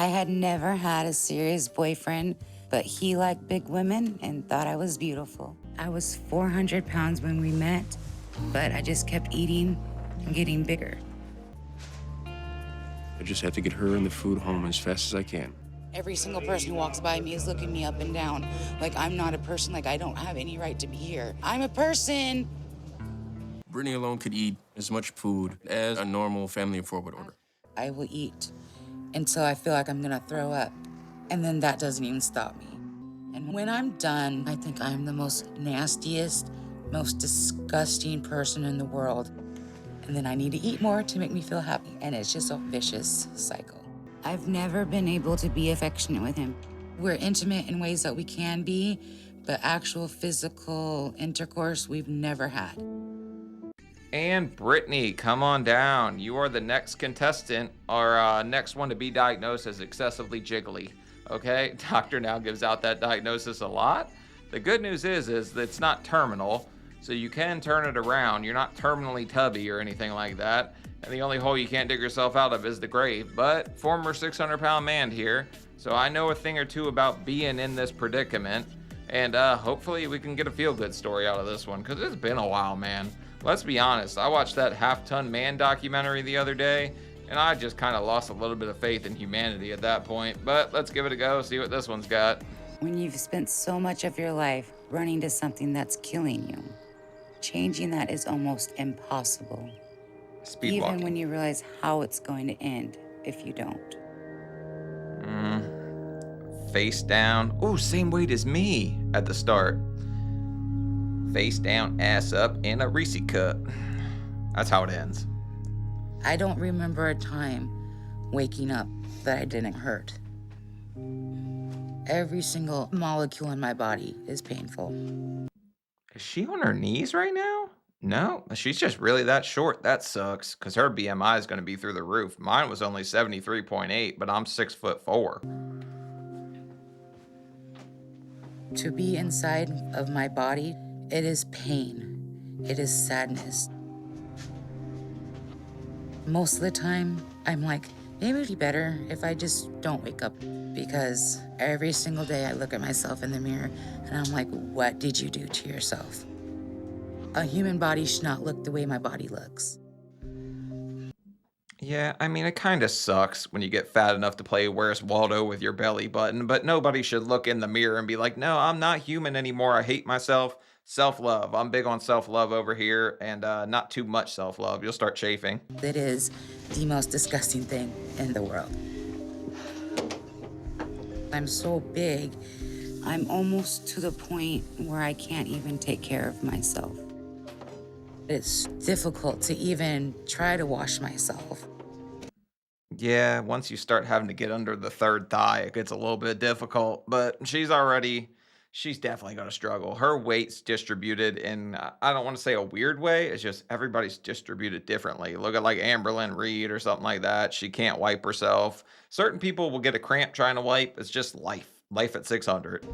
I had never had a serious boyfriend, but he liked big women and thought I was beautiful. I was 400 pounds when we met, but I just kept eating and getting bigger. I just have to get her and the food home as fast as I can. Every single person who walks by me is looking me up and down like I'm not a person, like I don't have any right to be here. I'm a person. Brittany alone could eat as much food as a normal family of four would order. I will eat until I feel like I'm gonna throw up, and then that doesn't even stop me. And when I'm done, I think I'm the most nastiest, most disgusting person in the world. And then I need to eat more to make me feel happy, and it's just a vicious cycle. I've never been able to be affectionate with him. We're intimate in ways that we can be, but actual physical intercourse we've never had. And Brittany, come on down. You are the next contestant, or next one to be diagnosed as excessively jiggly. Okay, doctor now gives out that diagnosis a lot. The good news is that it's not terminal, so you can turn it around. You're not terminally tubby or anything like that. And the only hole you can't dig yourself out of is the grave. But former 600-pound man here, so I know a thing or two about being in this predicament. And hopefully we can get a feel-good story out of this one, because it's been a while, man. Let's be honest, I watched that Half-Ton Man documentary the other day, and I just kind of lost a little bit of faith in humanity at that point. But let's give it a go, see what this one's got. When you've spent so much of your life running to something that's killing you, changing that is almost impossible. Speed Even walking. when you realize how it's going to end if you don't. Face down. Oh, same weight as me at the start. Face down, ass up, in a Reese cup. That's how it ends. I don't remember a time waking up that I didn't hurt. Every single molecule in my body is painful. Is she on her knees right now? No, she's just really that short. That sucks, because her BMI is going to be through the roof. Mine was only 73.8, but I'm 6'4". To be inside of my body, it is pain. It is sadness. Most of the time, I'm like, maybe it'd be better if I just don't wake up, because every single day I look at myself in the mirror and I'm like, what did you do to yourself? A human body should not look the way my body looks. Yeah, I mean, it kind of sucks when you get fat enough to play Where's Waldo with your belly button, but nobody should look in the mirror and be like, no, I'm not human anymore. I hate myself. Self-love. I'm big on self-love over here, and not too much self-love. You'll start chafing. It is the most disgusting thing in the world. I'm so big, I'm almost to the point where I can't even take care of myself. It's difficult to even try to wash myself. Yeah, once you start having to get under the third thigh, it gets a little bit difficult, but she's definitely going to struggle. Her weight's distributed in, I don't want to say a weird way. It's just everybody's distributed differently. Look at like Amberlyn Reed or something like that. She can't wipe herself. Certain people will get a cramp trying to wipe. It's just life at 600.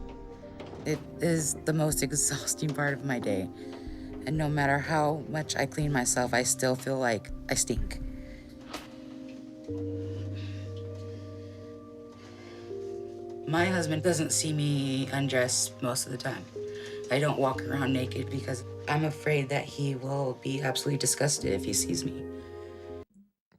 It is the most exhausting part of my day. And no matter how much I clean myself, I still feel like I stink. My husband doesn't see me undressed most of the time. I don't walk around naked because I'm afraid that he will be absolutely disgusted if he sees me.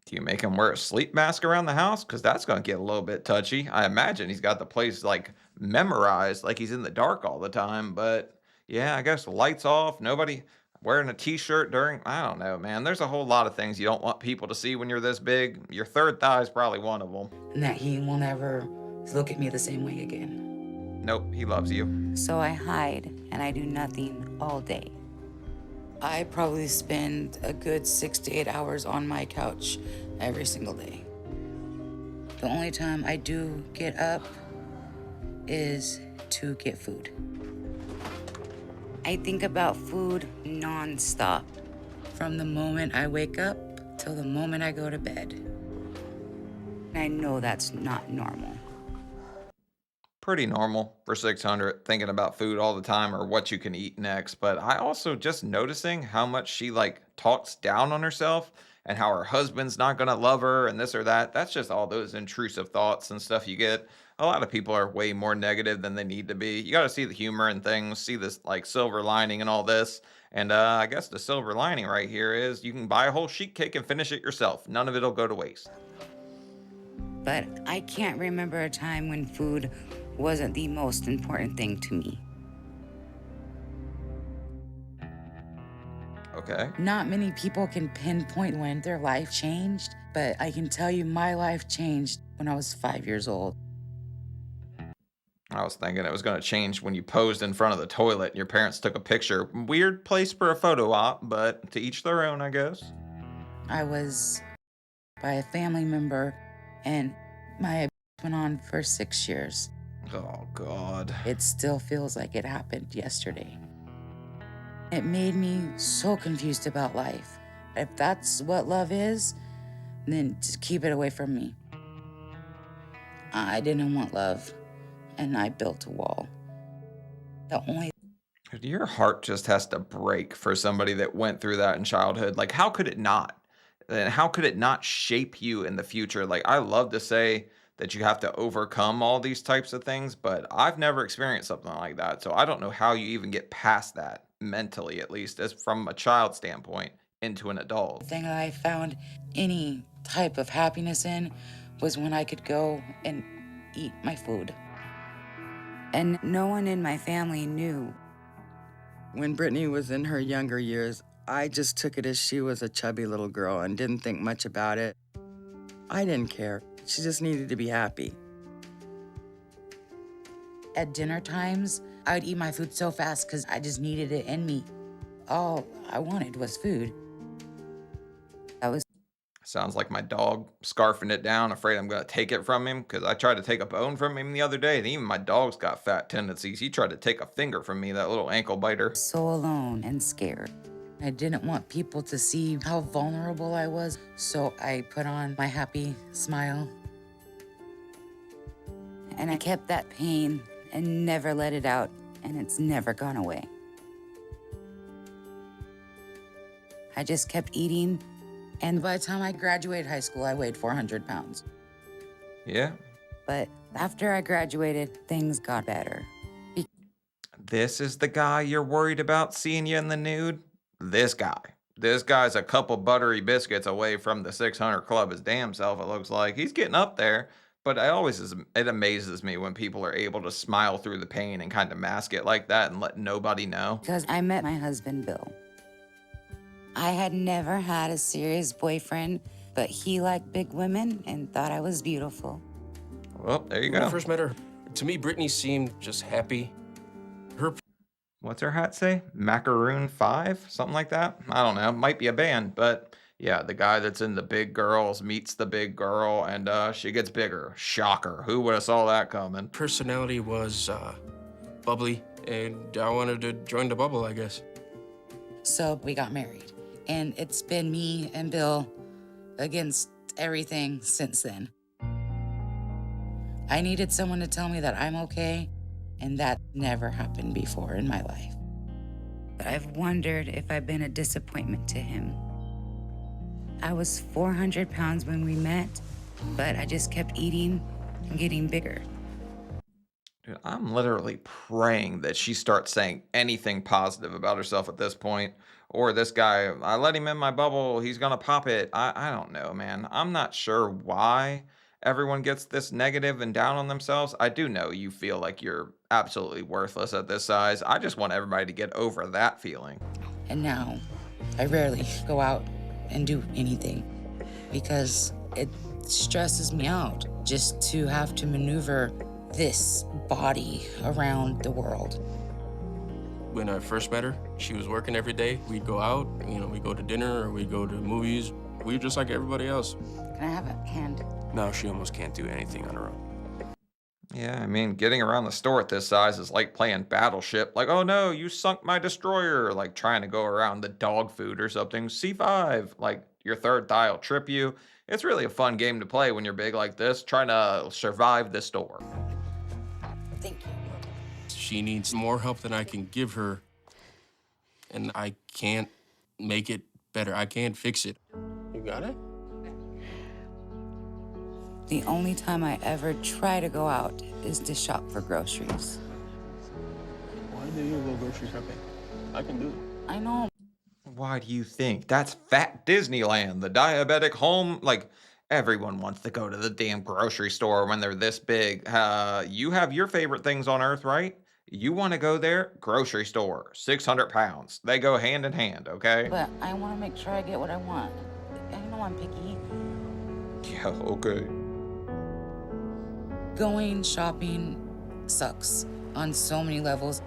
Do you make him wear a sleep mask around the house? Because that's going to get a little bit touchy. I imagine he's got the place like memorized, like he's in the dark all the time. But yeah, I guess the lights off, nobody wearing a t-shirt during, I don't know, man. There's a whole lot of things you don't want people to see when you're this big. Your third thigh is probably one of them. And that he will never look at me the same way again. Nope, he loves you. So I hide and I do nothing all day. I probably spend a good 6 to 8 hours on my couch every single day. The only time I do get up is to get food. I think about food nonstop, from the moment I wake up till the moment I go to bed. I know that's not normal. Pretty normal for 600, thinking about food all the time or what you can eat next. But I also just noticing how much she like talks down on herself and how her husband's not going to love her and this or that. That's just all those intrusive thoughts and stuff you get. A lot of people are way more negative than they need to be. You got to see the humor in things, see this like silver lining and all this. And I guess the silver lining right here is you can buy a whole sheet cake and finish it yourself. None of it'll go to waste. But I can't remember a time when food wasn't the most important thing to me. Okay. Not many people can pinpoint when their life changed, but I can tell you my life changed when I was 5 years old. I was thinking it was going to change when you posed in front of the toilet and your parents took a picture. Weird place for a photo op, but to each their own, I guess. I was by a family member, and my went on for 6 years. Oh, God. It still feels like it happened yesterday. It made me so confused about life. If that's what love is, then just keep it away from me. I didn't want love, and I built a wall. The only Your heart just has to break for somebody that went through that in childhood. Like, how could it not? And how could it not shape you in the future? Like, I love to say that you have to overcome all these types of things, but I've never experienced something like that. So I don't know how you even get past that mentally, at least as from a child standpoint into an adult. thing that I found any type of happiness in was when I could go and eat my food. And no one in my family knew. When Brittany was in her younger years, I just took it as she was a chubby little girl and didn't think much about it. I didn't care. She just needed to be happy. At dinner times, I would eat my food so fast because I just needed it in me. All I wanted was food. I was Sounds like my dog scarfing it down, afraid I'm going to take it from him because I tried to take a bone from him the other day, and even my dog's got fat tendencies. He tried to take a finger from me, that little ankle biter. so alone and scared. I didn't want people to see how vulnerable I was, so I put on my happy smile. And I kept that pain and never let it out, and it's never gone away. I just kept eating, and by the time I graduated high school, I weighed 400 pounds. Yeah. But after I graduated, things got better. This is the guy you're worried about seeing you in the nude? This guy. This guy's a couple buttery biscuits away from the 600 club his damn self, it looks like. He's getting up there, but it amazes me when people are able to smile through the pain and kind of mask it like that and let nobody know. Because I met my husband, Bill. I had never had a serious boyfriend, but he liked big women and thought I was beautiful. Well, there you When I go. first met her, to me, Brittany seemed just happy. Her What's her hat say? Macaroon 5? Something like that? I don't know. Might be a band, but yeah, the guy that's in the big girls meets the big girl and she gets bigger. Shocker. Who would have saw that coming? personality was bubbly, and I wanted to join the bubble, I guess. So we got married, and it's been me and Bill against everything since then. I needed someone to tell me that I'm okay, and that never happened before in my life. But I've wondered if I've been a disappointment to him. I was 400 pounds when we met, but I just kept eating and getting bigger. Dude, I'm literally praying that she starts saying anything positive about herself at this point. Or this guy, I let him in my bubble, he's gonna pop it. I don't know, man. I'm not sure why everyone gets this negative and down on themselves. I do know you feel like you're absolutely worthless at this size. I just want everybody to get over that feeling. And now I rarely go out and do anything because it stresses me out just to have to maneuver this body around the world. When I first met her, she was working every day. We'd go out, we'd go to dinner or we'd go to movies. We were just like everybody else. Can I have a hand? Now she almost can't do anything on her own. Yeah, I mean, getting around the store at this size is like playing Battleship. Like, oh no, you sunk my destroyer. Like trying to go around the dog food or something. C5. Like your third thigh will trip you. It's really a fun game to play when you're big like this, trying to survive the store. Thank you. She needs more help than I can give her, and I can't make it better. I can't fix it. got it? The only time I ever try to go out is to shop for groceries. Why do you go grocery shopping? I can do it. I know. Why do you think? That's Fat Disneyland, the diabetic home. Like, everyone wants to go to the damn grocery store when they're this big. You have your favorite things on earth, right? You want to go there? Grocery store, 600 pounds. They go hand in hand, okay? But I want to make sure I get what I want. I know I'm picky. Yeah, okay. Going shopping sucks on so many levels.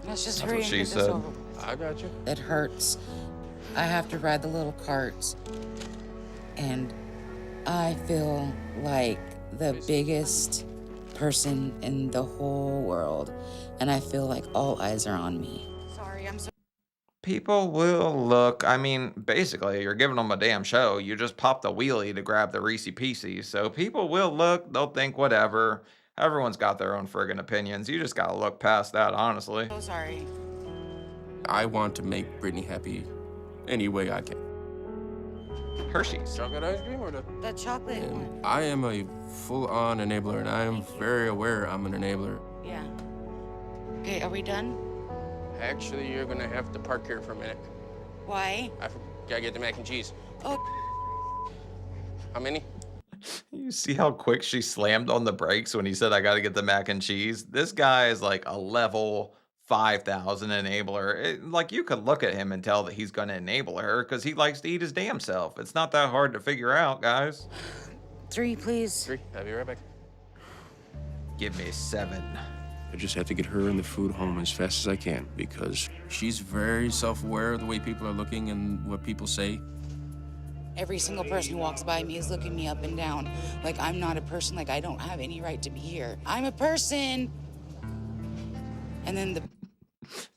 Let's just That's hurry what and she get this said. over with. I got you. It hurts. I have to ride the little carts. And I feel like the biggest person in the whole world. And I feel like all eyes are on me. Sorry, I'm so... People will look. I mean, basically, you're giving them a damn show. You just pop the wheelie to grab the Reese Pieces. So people will look. They'll think whatever. Everyone's got their own friggin' opinions. You just gotta look past that, honestly. So sorry. I want to make Brittany happy any way I can. Hershey's. Chocolate ice cream or the... The chocolate And one. I am a full-on enabler, and I am very aware I'm an enabler. Yeah. Okay, are we done? Actually, you're gonna have to park here for a minute. Why? I gotta get the mac and cheese. Oh, How many? You see how quick she slammed on the brakes when he said, I gotta get the mac and cheese? This guy is like a level 5,000 enabler. Like, you could look at him and tell that he's gonna enable her because he likes to eat his damn self. It's not that hard to figure out, guys. 3, please. 3. I'll be right back. Give me 7. I just have to get her and the food home as fast as I can because she's very self-aware of the way people are looking and what people say. Every single person who walks by me is looking me up and down. Like I'm not a person, like I don't have any right to be here. I'm a person. And then the...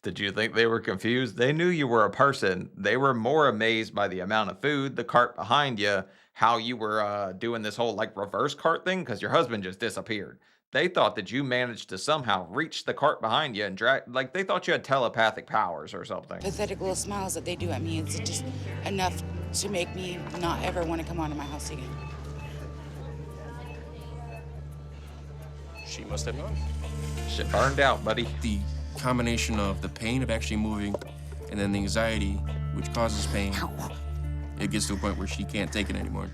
Did you think they were confused? They knew you were a person. They were more amazed by the amount of food, the cart behind you, how you were doing this whole like reverse cart thing because your husband just disappeared. They thought that you managed to somehow reach the cart behind you and drag, like they thought you had telepathic powers or something. pathetic little smiles that they do at me, it's just enough to make me not ever want to come onto my house again. She must have known. Shit burned out, buddy. The combination of the pain of actually moving and then the anxiety, which causes pain, it gets to a point where she can't take it anymore.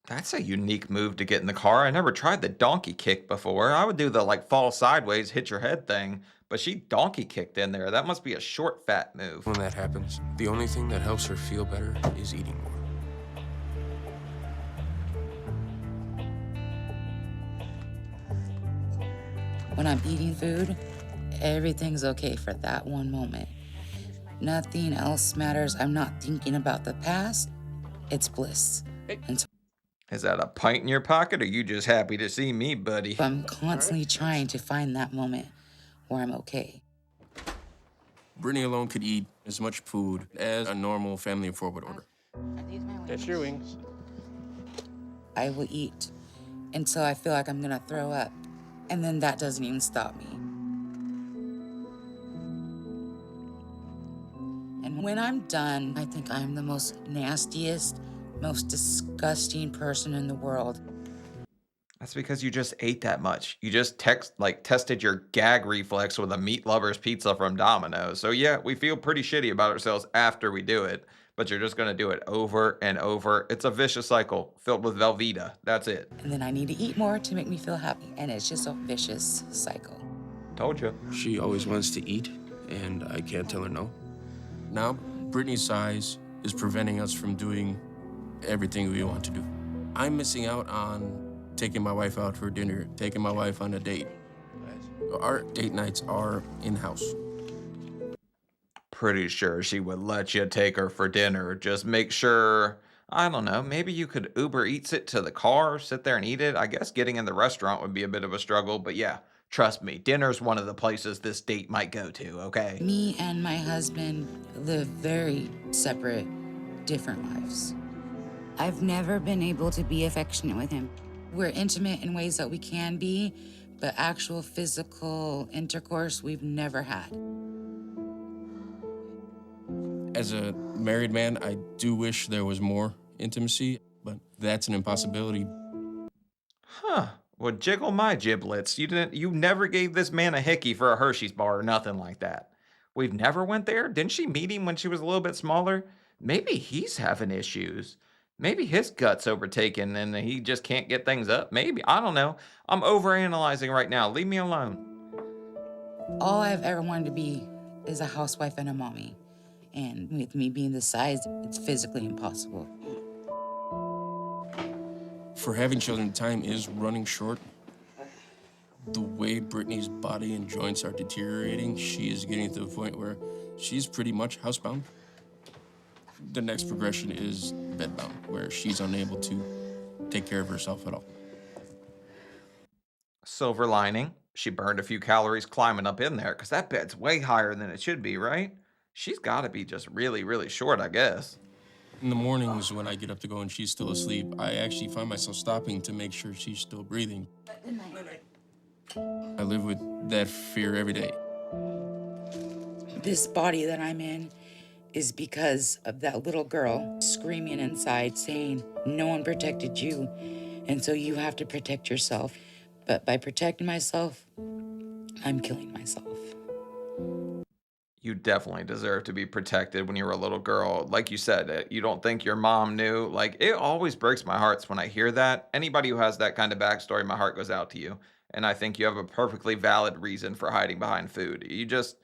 That's a unique move to get in the car. I never tried the donkey kick before. I would do the like fall sideways, hit your head thing, but she donkey kicked in there. That must be a short, fat move. When that happens, the only thing that helps her feel better is eating more. When I'm eating food, everything's okay for that one moment. Nothing else matters. I'm not thinking about the past. It's bliss. And so Is that a pint in your pocket, or you just happy to see me, buddy? I'm constantly trying to find that moment where I'm okay. Brittany alone could eat as much food as a normal family of 4 would order. Are these my wings? That's your wings. I will eat until I feel like I'm gonna throw up. And then that doesn't even stop me. And when I'm done, I think I'm the most nastiest, most disgusting person in the world. That's because you just ate that much. You just tested your gag reflex with a meat lover's pizza from Domino's. So yeah, we feel pretty shitty about ourselves after we do it, but you're just gonna do it over and over. It's a vicious cycle filled with Velveeta. That's it. And then I need to eat more to make me feel happy. And it's just a vicious cycle. Told you. She always wants to eat, and I can't tell her no. Now, Brittany's size is preventing us from doing everything we want to do. I'm missing out on taking my wife out for dinner, taking my wife on a date. Our date nights are in-house. Pretty sure she would let you take her for dinner. Just make sure, I don't know, maybe you could Uber Eats it to the car, sit there and eat it. I guess getting in the restaurant would be a bit of a struggle, but yeah, trust me, dinner's one of the places this date might go to, okay? Me and my husband live very separate, different lives. I've never been able to be affectionate with him. We're intimate in ways that we can be, but actual physical intercourse we've never had. As a married man, I do wish there was more intimacy, but that's an impossibility. Huh. Well, jiggle my giblets. You never gave this man a hickey for a Hershey's bar or nothing like that. We've never went there. Didn't she meet him when she was a little bit smaller? Maybe he's having issues. Maybe his gut's overtaken and he just can't get things up. Maybe. I don't know. I'm overanalyzing right now. Leave me alone. All I've ever wanted to be is a housewife and a mommy. And with me being this size, it's physically impossible. For having children, time is running short. The way Brittany's body and joints are deteriorating, she is getting to the point where she's pretty much housebound. The next progression is bedbound, where she's unable to take care of herself at all. Silver lining. She burned a few calories climbing up in there because that bed's way higher than it should be, right? She's got to be just really, really short, I guess. In the mornings when I get up to go and she's still asleep, I actually find myself stopping to make sure she's still breathing. I live with that fear every day. This body that I'm in is because of that little girl screaming inside saying, no one protected you, and so you have to protect yourself. But by protecting myself, I'm killing myself. You definitely deserve to be protected when you were a little girl. Like you said, you don't think your mom knew. Like, it always breaks my heart when I hear that. Anybody who has that kind of backstory, my heart goes out to you. And I think you have a perfectly valid reason for hiding behind food. You just,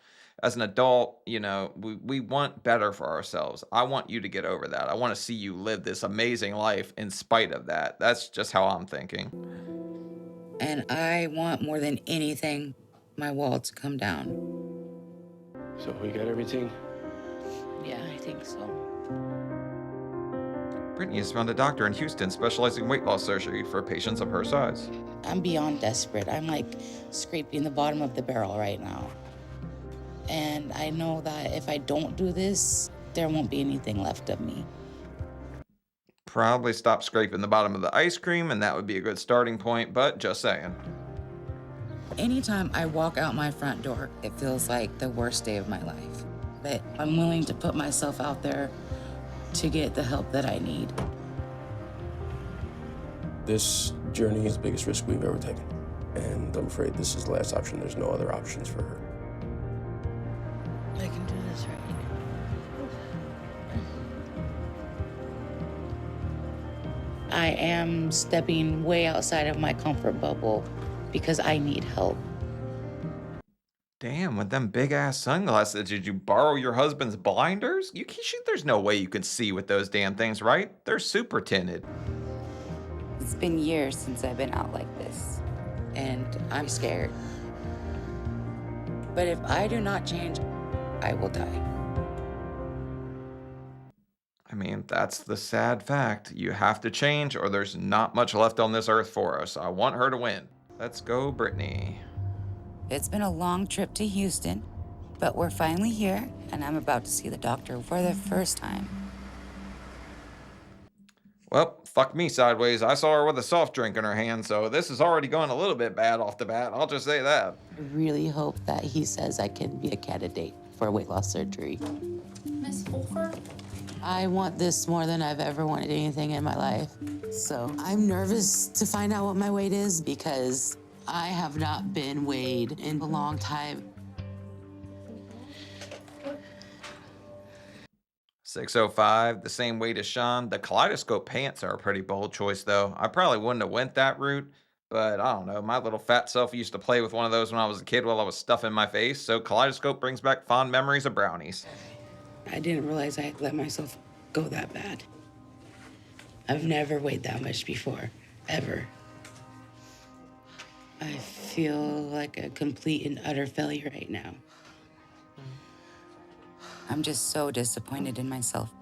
as an adult, we want better for ourselves. I want you to get over that. I want to see you live this amazing life in spite of that. That's just how I'm thinking. And I want more than anything my wall to come down. So we got everything? Yeah, I think so. Brittany has found a doctor in Houston specializing in weight loss surgery for patients of her size. I'm beyond desperate. I'm like scraping the bottom of the barrel right now. And I know that if I don't do this, there won't be anything left of me. Probably stop scraping the bottom of the ice cream, and that would be a good starting point, but just saying. Anytime I walk out my front door, it feels like the worst day of my life. But I'm willing to put myself out there to get the help that I need. This journey is the biggest risk we've ever taken. And I'm afraid this is the last option. There's no other options for her. I can do this right here. I am stepping way outside of my comfort bubble because I need help. Damn, with them big ass sunglasses, did you borrow your husband's blinders? There's no way you can see with those damn things, right? They're super tinted. It's been years since I've been out like this, and I'm scared. But if I do not change, I will die. I mean, that's the sad fact. You have to change or there's not much left on this earth for us. I want her to win. Let's go, Brittany. It's been a long trip to Houston, but we're finally here, and I'm about to see the doctor for the first time. Well, fuck me sideways. I saw her with a soft drink in her hand, so this is already going a little bit bad off the bat. I'll just say that. I really hope that he says I can be a candidate for weight loss surgery. Miss Fulfer? I want this more than I've ever wanted anything in my life. So I'm nervous to find out what my weight is because I have not been weighed in a long time. 605, the same weight as Sean. The kaleidoscope pants are a pretty bold choice, though. I probably wouldn't have went that route, but I don't know. My little fat self used to play with one of those when I was a kid while I was stuffing my face, so kaleidoscope brings back fond memories of brownies. I didn't realize I had let myself go that bad. I've never weighed that much before, ever. I feel like a complete and utter failure right now. I'm just so disappointed in myself.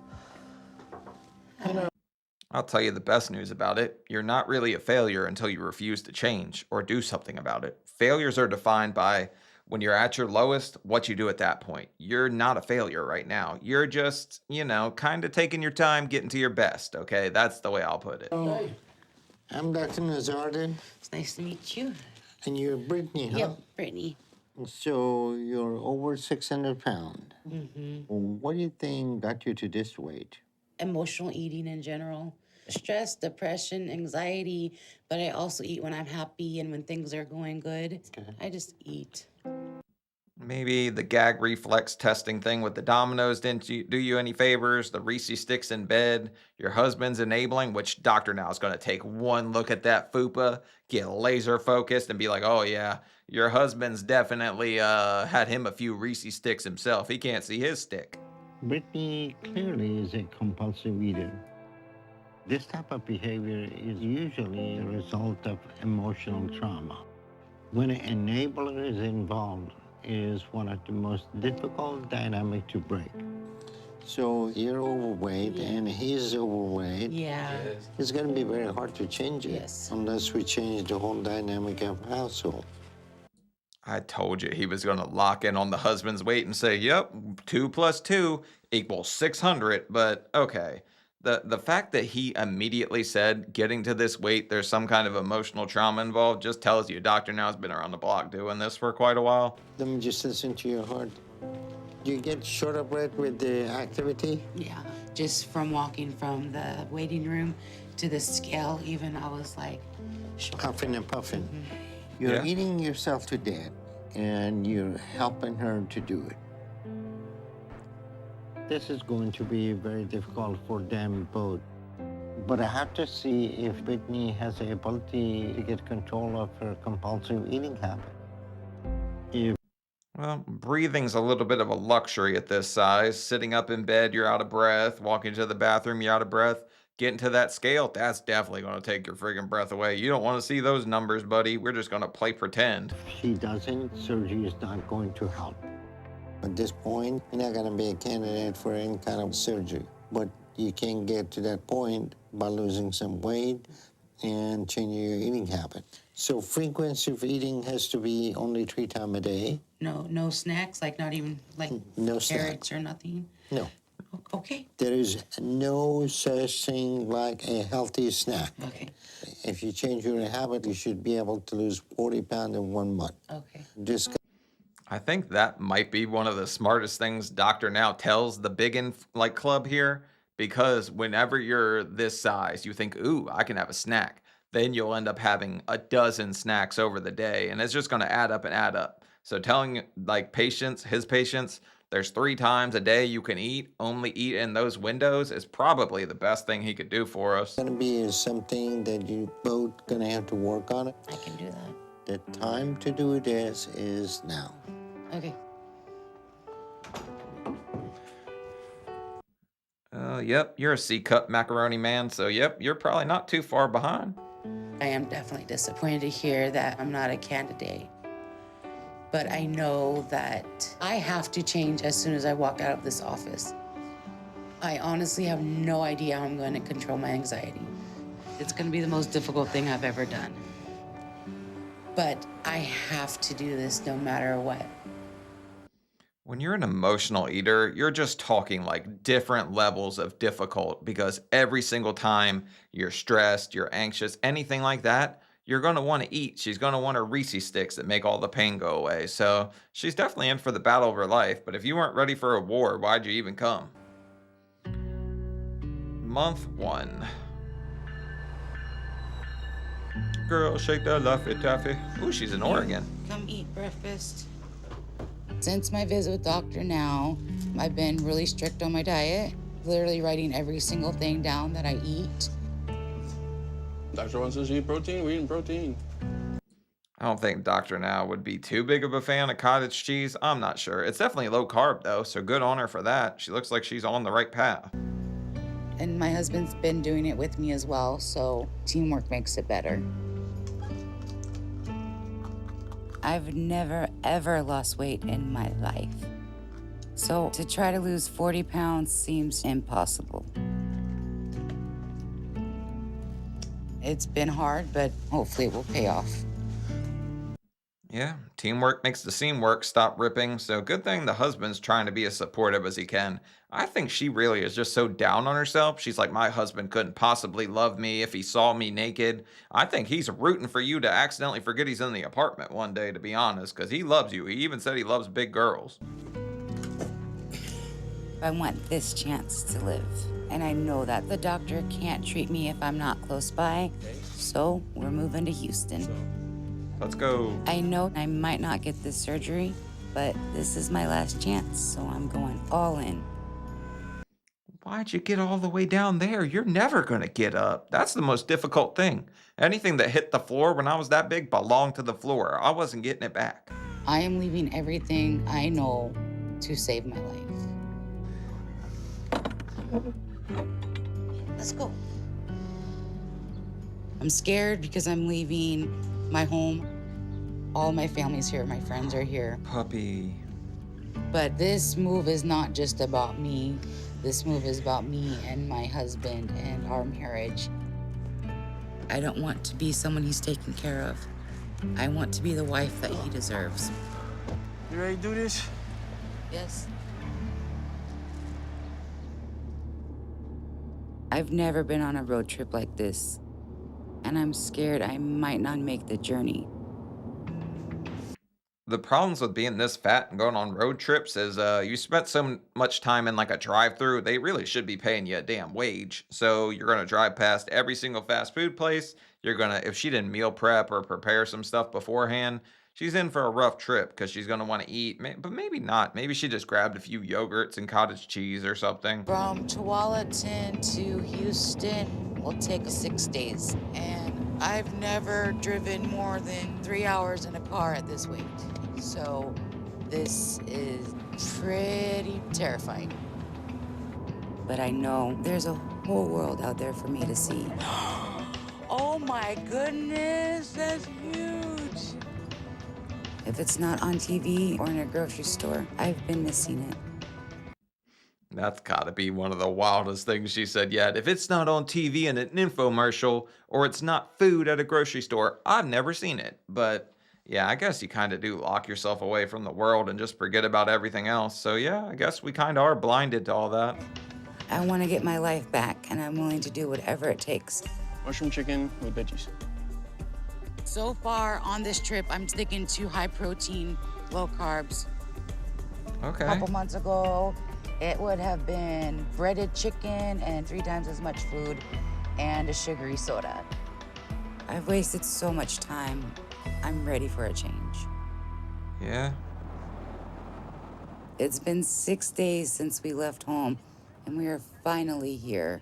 I'll tell you the best news about it. You're not really a failure until you refuse to change or do something about it. Failures are defined by when you're at your lowest, what you do at that point. You're not a failure right now. You're just, kind of taking your time getting to your best, okay? That's the way I'll put it. Oh, I'm Dr. Nazardin, It's nice to meet you. and you're Brittany, huh? Yep, Brittany. So you're over 600 pounds. Mm-hmm. What do you think got you to this weight? Emotional eating in general. Stress, depression, anxiety, but I also eat when I'm happy and when things are going good. Okay. I just eat. Maybe the gag reflex testing thing with the dominoes didn't do you any favors. The Reese sticks in bed, your husband's enabling, which Doctor Now is going to take one look at that fupa, get laser focused, and be like, "Oh yeah, your husband's definitely had him a few Reese sticks himself. He can't see his stick." Brittany clearly is a compulsive eater. This type of behavior is usually a result of emotional trauma. When an enabler is involved, it is one of the most difficult dynamic to break. So you're overweight and he's overweight. Yeah. It's going to be very hard to change it Yes. unless we change the whole dynamic of household. I told you he was going to lock in on the husband's weight and say, "Yep, 2 plus 2 equals 600." But okay, the fact that he immediately said getting to this weight, there's some kind of emotional trauma involved, just tells you Doctor Now's been around the block doing this for quite a while. Let me just listen to your heart. Do you get short of breath with the activity? Yeah. Just from walking from the waiting room to the scale, even I was like, Huffing and puffing. You're eating yourself to death, and you're helping her to do it. This is going to be very difficult for them both. But I have to see if Brittany has the ability to get control of her compulsive eating habit. Well, breathing's a little bit of a luxury at this size. Sitting up in bed, you're out of breath. Walking to the bathroom, you're out of breath. Getting to that scale, that's definitely going to take your friggin' breath away. You don't want to see those numbers, buddy. We're just going to play pretend. If she doesn't, surgery is not going to help. At this point, you're not going to be a candidate for any kind of surgery. But you can get to that point by losing some weight and changing your eating habit. So frequency of eating has to be only 3 times a day. no snacks, like not even like No carrots snacks. or nothing. No. Okay. There is no such thing like a healthy snack. Okay. If you change your habit, you should be able to lose 40 pounds in 1 month. Okay. Just I think that might be one of the smartest things Doctor Now tells the like club here, because whenever you're this size, you think, "Ooh, I can have a snack." Then you'll end up having a dozen snacks over the day, and it's just going to add up and add up. So telling like his patients, there's 3 times a day you can eat, only eat in those windows, is probably the best thing he could do for us. going to be something that you both going to have to work on it. I can do that. The time to do this is now. Okay. Yep, you're a C-cup macaroni man, so yep, you're probably not too far behind. I am definitely disappointed to hear that I'm not a candidate. But I know that I have to change as soon as I walk out of this office. I honestly have no idea how I'm going to control my anxiety. It's going to be the most difficult thing I've ever done. But I have to do this no matter what. When you're an emotional eater, you're just talking like different levels of difficult, because every single time you're stressed, you're anxious, anything like that, you're going to want to eat. She's going to want her Reese sticks that make all the pain go away. So she's definitely in for the battle of her life. But if you weren't ready for a war, why'd you even come? Month 1. Girl, shake that Laffy Taffy. Ooh, she's in Oregon. Come eat breakfast. Since my visit with Dr. Now, I've been really strict on my diet, literally writing every single thing down that I eat. Doctor wants us to eat protein, we're eating protein. I don't think Dr. Now would be too big of a fan of cottage cheese. I'm not sure. It's definitely low carb though, so good on her for that. She looks like she's on the right path. And my husband's been doing it with me as well, so teamwork makes it better. I've never, ever lost weight in my life. So to try to lose 40 pounds seems impossible. It's been hard, but hopefully it will pay off. Yeah, teamwork makes the scene work. Stop ripping. So good thing the husband's trying to be as supportive as he can. I think she really is just so down on herself. She's like, my husband couldn't possibly love me if he saw me naked. I think he's rooting for you to accidentally forget he's in the apartment one day, to be honest, because he loves you. He even said he loves big girls. I want this chance to live. And I know that the doctor can't treat me if I'm not close by. So we're moving to Houston. Let's go. I know I might not get this surgery, but this is my last chance, so I'm going all in. Why'd you get all the way down there? You're never going to get up. That's the most difficult thing. Anything that hit the floor when I was that big belonged to the floor. I wasn't getting it back. I am leaving everything I know to save my life. Let's go. I'm scared because I'm leaving my home. All my family's here, my friends are here. Puppy. But this move is not just about me. This move is about me and my husband and our marriage. I don't want to be someone he's taken care of. I want to be the wife that he deserves. You ready to do this? Yes. I've never been on a road trip like this, and I'm scared I might not make the journey. The problems with being this fat and going on road trips is you spent so much time in like a drive-through, they really should be paying you a damn wage. So you're gonna drive past every single fast food place. You're gonna, if she didn't meal prep or prepare some stuff beforehand, she's in for a rough trip because she's gonna want to eat. But maybe not. Maybe she just grabbed a few yogurts and cottage cheese or something. From Tualatin to Houston will take 6 days, and I've never driven more than 3 hours in a car at this weight. So this is pretty terrifying. But I know there's a whole world out there for me to see. Oh my goodness, that's huge. If it's not on TV or in a grocery store, I've been missing it. That's gotta be one of the wildest things she said yet. If it's not on TV in an infomercial or it's not food at a grocery store, I've never seen it. But yeah, I guess you kind of do lock yourself away from the world and just forget about everything else. So yeah, I guess we kind of are blinded to all that. I want to get my life back, and I'm willing to do whatever it takes. Mushroom chicken with veggies. So far on this trip, I'm sticking to high protein, low carbs. Okay. A couple months ago, it would have been breaded chicken and 3 times as much food and a sugary soda. I've wasted so much time. I'm ready for a change. Yeah. It's been 6 days since we left home, and we are finally here.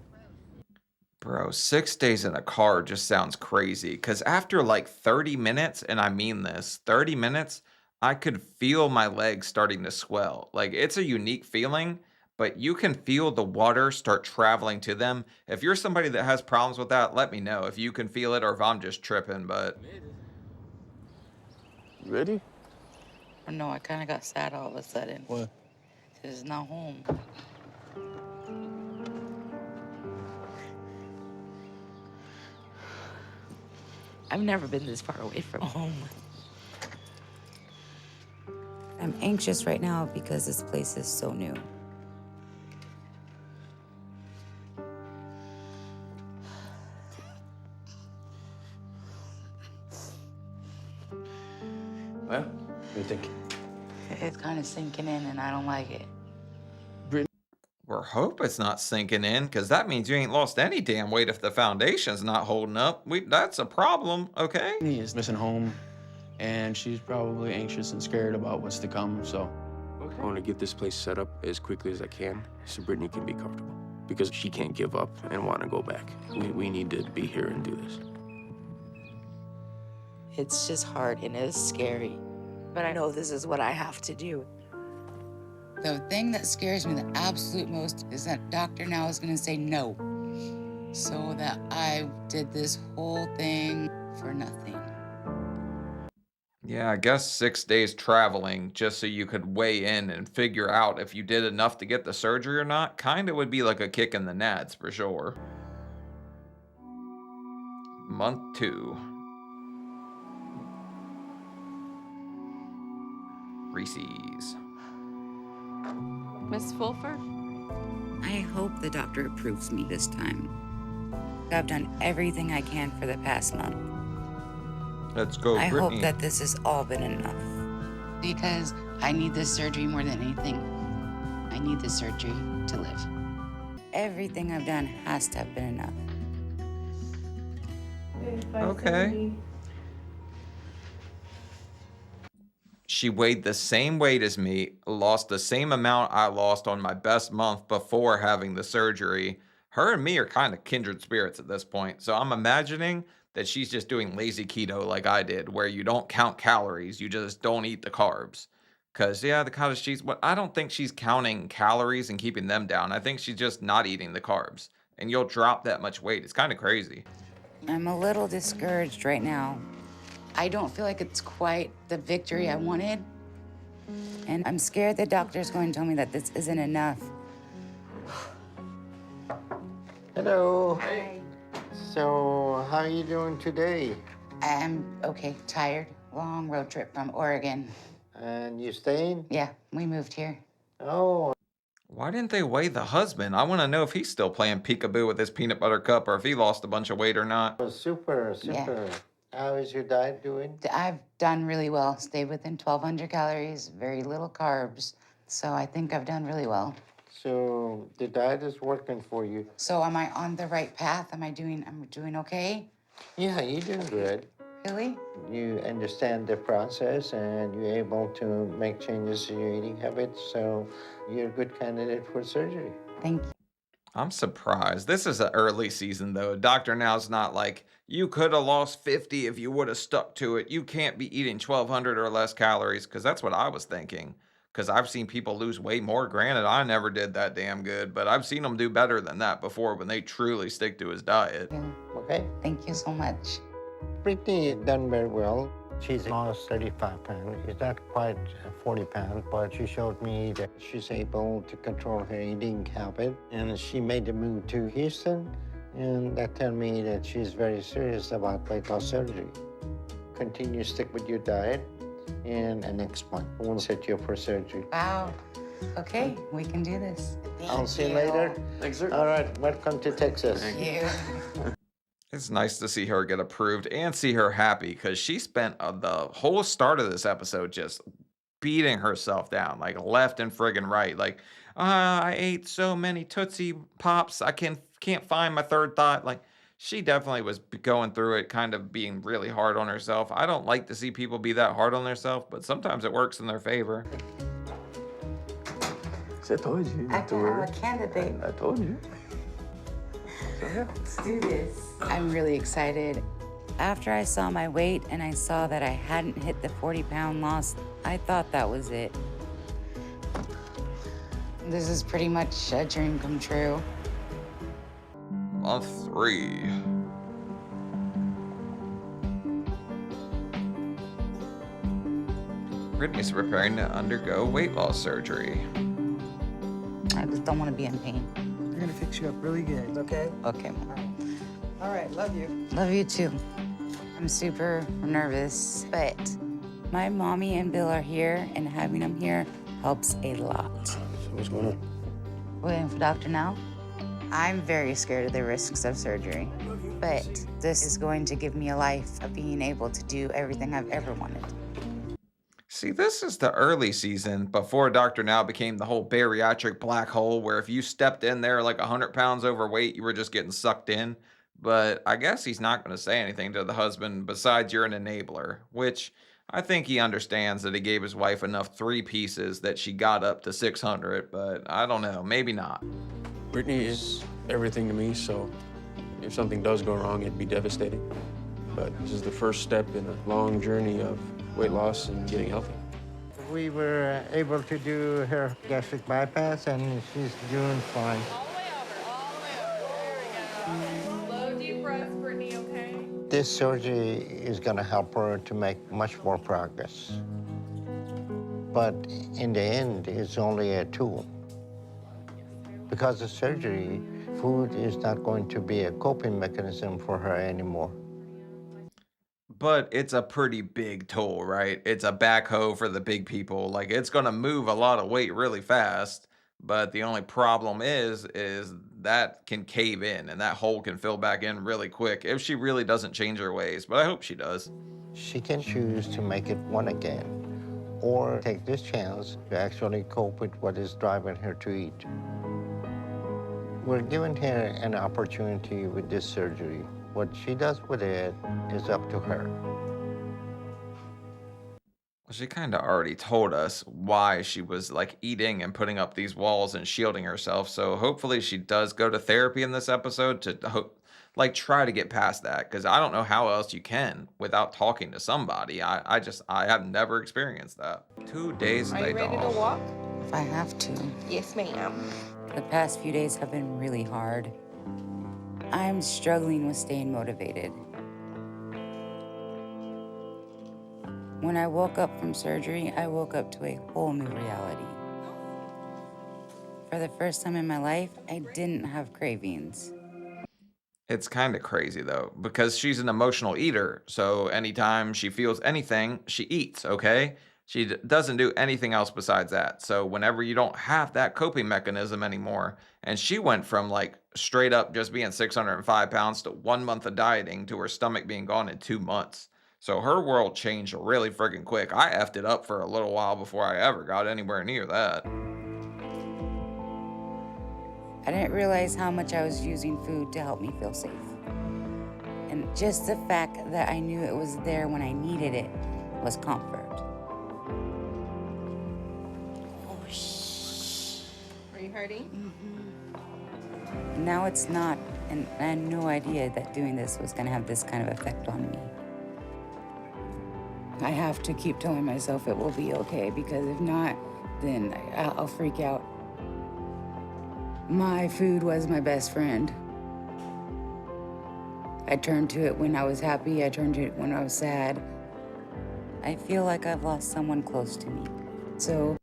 Bro, 6 days in a car just sounds crazy. Because after like 30 minutes, and I mean this, 30 minutes, I could feel my legs starting to swell. Like, it's a unique feeling, but you can feel the water start traveling to them. If you're somebody that has problems with that, let me know if you can feel it or if I'm just tripping, but... You ready? I know, I kind of got sad all of a sudden. What? This is not home. I've never been this far away from home. I'm anxious right now because this place is so new. Well, what do you think? It's kind of sinking in and I don't like it. We're hope it's not sinking in, because that means you ain't lost any damn weight if the foundation's not holding up. That's a problem, okay? Brittany is missing home, and she's probably anxious and scared about what's to come, so. I want to get this place set up as quickly as I can so Brittany can be comfortable. Because she can't give up and want to go back. We need to be here and do this. It's just hard and it's scary, but I know this is what I have to do. The thing that scares me the absolute most is that doctor now is gonna say no. So that I did this whole thing for nothing. Yeah, I guess 6 days traveling just so you could weigh in and figure out if you did enough to get the surgery or not kind of would be like a kick in the nads for sure. Month 2. Reese's. Miss Fulfer? I hope the doctor approves me this time. I've done everything I can for the past month. Let's go, I Brittany. hope that this has all been enough. Because I need this surgery more than anything. I need this surgery to live. Everything I've done has to have been enough. Okay. She weighed the same weight as me, lost the same amount I lost on my best month before having the surgery. Her and me are kind of kindred spirits at this point. So I'm imagining that she's just doing lazy keto like I did, where you don't count calories, you just don't eat the carbs. Because, yeah, the cottage cheese, but I don't think she's counting calories and keeping them down. I think she's just not eating the carbs. And you'll drop that much weight. It's kind of crazy. I'm a little discouraged right now. I don't feel like it's quite the victory I wanted. And I'm scared the doctor's going to tell me that this isn't enough. Hello. Hi. So, how are you doing today? I'm okay, tired. Long road trip from Oregon. And you staying? Yeah, we moved here. Oh, Why didn't they weigh the husband? I want to know if he's still playing peekaboo with his peanut butter cup or if he lost a bunch of weight or not. super. Yeah. How is your diet doing? I've done really well. Stayed within 1,200 calories, very little carbs. So I think I've done really well. So, the diet is working for you. So am I on the right path? I'm doing okay? Yeah, you're doing good. Really? You understand the process and you're able to make changes in your eating habits, so you're a good candidate for surgery. Thank you. I'm surprised. This is an early season, though. Dr. Now's not like, you could have lost 50 if you would have stuck to it. You can't be eating 1,200 or less calories, because that's what I was thinking. Because I've seen people lose way more. Granted, I never did that damn good, but I've seen them do better than that before when they truly stick to his diet. Okay? Thank you so much. Brittany done very well. She's lost 35 pounds. It's not quite 40 pounds, but she showed me that she's able to control her eating habit. And she made the move to Houston, and that tells me that she's very serious about weight loss surgery. Continue to stick with your diet, and next month we'll set you up for surgery. Wow. Okay, we can do this. I'll see you later. Thanks, sir. All right, welcome to Texas. Thank you. It's nice to see her get approved and see her happy, because she spent the whole start of this episode just beating herself down, like left and friggin' right. Like, I ate so many Tootsie Pops, I can't find my third thought. Like, she definitely was going through it, kind of being really hard on herself. I don't like to see people be that hard on themselves, but sometimes it works in their favor. See, I told you not to worry. candidate. I told you. So, yeah. Let's do this. I'm really excited. After I saw my weight and I saw that I hadn't hit the 40-pound loss, I thought that was it. This is pretty much a dream come true. Month 3. Brittany's preparing to undergo weight loss surgery. I just don't want to be in pain. We're gonna fix you up really good, okay? Okay. All right, love you. Love you too. I'm super nervous, but my mommy and Bill are here, and having them here helps a lot. So what's going on? Waiting for Dr. Now? I'm very scared of the risks of surgery, but this is going to give me a life of being able to do everything I've ever wanted. See, this is the early season before Dr. Now became the whole bariatric black hole where if you stepped in there like 100 pounds overweight, you were just getting sucked in. But I guess he's not going to say anything to the husband besides you're an enabler, which I think he understands that he gave his wife enough 3 pieces that she got up to 600, but I don't know, maybe not. Brittany is everything to me, so if something does go wrong, it'd be devastating. But this is the first step in a long journey of weight loss and getting healthy. We were able to do her gastric bypass, and she's doing fine. All the way over, all the way over. There we go. Slow, deep breaths, Brittany, okay? This surgery is going to help her to make much more progress. But in the end, it's only a tool. Because of surgery, food is not going to be a coping mechanism for her anymore. but it's a pretty big tool, right? It's a backhoe for the big people. Like it's gonna move a lot of weight really fast. But the only problem is that can cave in and that hole can fill back in really quick if she really doesn't change her ways. But I hope she does. She can choose to make it one again, or take this chance to actually cope with what is driving her to eat. We're giving her an opportunity with this surgery. What she does with it is up to her. Well, she kind of already told us why she was like eating and putting up these walls and shielding herself. So hopefully she does go to therapy in this episode to like try to get past that. Because I don't know how else you can without talking to somebody. I have never experienced that. 2 days Are you later. ready to walk? If I have to. Yes, ma'am. The past few days have been really hard. I'm struggling with staying motivated. When I woke up from surgery, I woke up to a whole new reality. For the first time in my life, I didn't have cravings. It's kind of crazy though, because she's an emotional eater. So anytime she feels anything, she eats, okay? She doesn't do anything else besides that. So whenever you don't have that coping mechanism anymore, and she went from like straight up just being 605 pounds to 1 month of dieting to her stomach being gone in 2 months. So her world changed really freaking quick. I effed it up for a little while before I ever got anywhere near that. I didn't realize how much I was using food to help me feel safe. And just the fact that I knew it was there when I needed it was comfort. Are you hurting? Now it's not, and I had no idea that doing this was gonna have this kind of effect on me. I have to keep telling myself it will be okay, because if not, then I'll freak out. My food was my best friend. I turned to it when I was happy, I turned to it when I was sad. I feel like I've lost someone close to me. So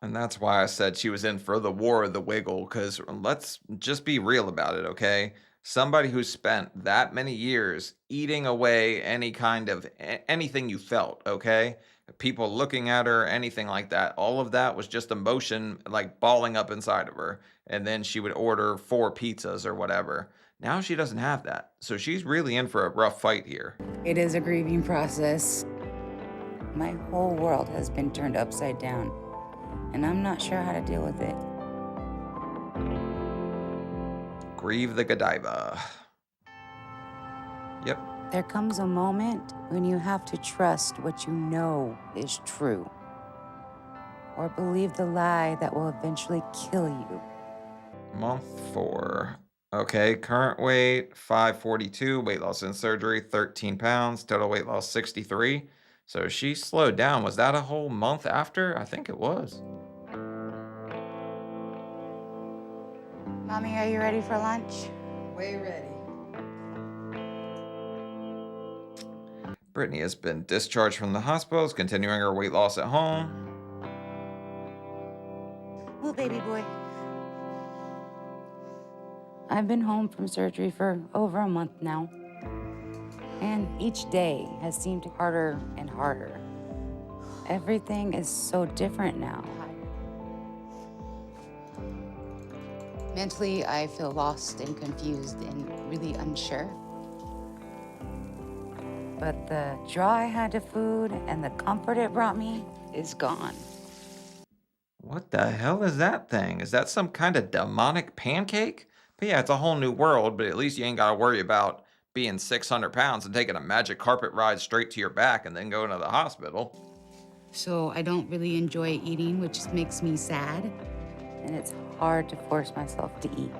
And that's why I said she was in for the war of the wiggle, because let's just be real about it, okay? Somebody who spent that many years eating away any kind of anything you felt, okay? People looking at her, anything like that, all of that was just emotion like balling up inside of her. And then she would order 4 pizzas or whatever. Now she doesn't have that. So she's really in for a rough fight here. it is a grieving process. My whole world has been turned upside down, and I'm not sure how to deal with it. Grieve the Godiva. Yep. There comes a moment when you have to trust what you know is true, or believe the lie that will eventually kill you. Month 4. Okay, current weight 542, weight loss in surgery 13 pounds, total weight loss 63. So she slowed down. Was that a whole month after? I think it was. Mommy, are you ready for lunch? Way ready. Brittany has been discharged from the hospital, is continuing her weight loss at home. Little baby boy. I've been home from surgery for over a month now, and each day has seemed harder and harder. Everything is so different now. Mentally, I feel lost and confused and really unsure. But the draw I had to food and the comfort it brought me is gone. What the hell is that thing? Is that some kind of demonic pancake? But yeah, it's a whole new world, but at least you ain't got to worry about being 600 pounds and taking a magic carpet ride straight to your back and then going to the hospital. So I don't really enjoy eating, which makes me sad. And it's hard to force myself to eat.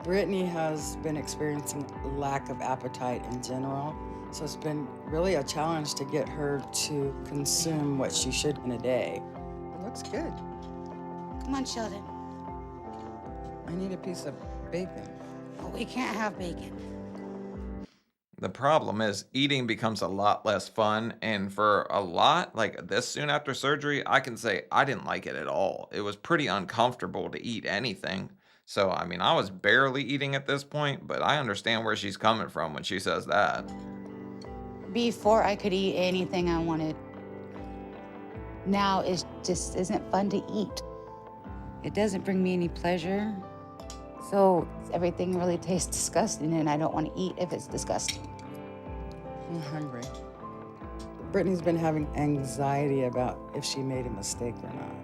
Brittany has been experiencing lack of appetite in general, so it's been really a challenge to get her to consume what she should in a day. It looks good. Come on, Sheldon. I need a piece of bacon. Oh, we can't have bacon. The problem is eating becomes a lot less fun, and for a lot, like this soon after surgery, I can say I didn't like it at all. It was pretty uncomfortable to eat anything. So, I mean, I was barely eating at this point, but I understand where she's coming from when she says that. Before I could eat anything I wanted. Now it just isn't fun to eat. It doesn't bring me any pleasure. So everything really tastes disgusting, and I don't want to eat if it's disgusting. I'm hungry. Brittany's been having anxiety about if she made a mistake or not.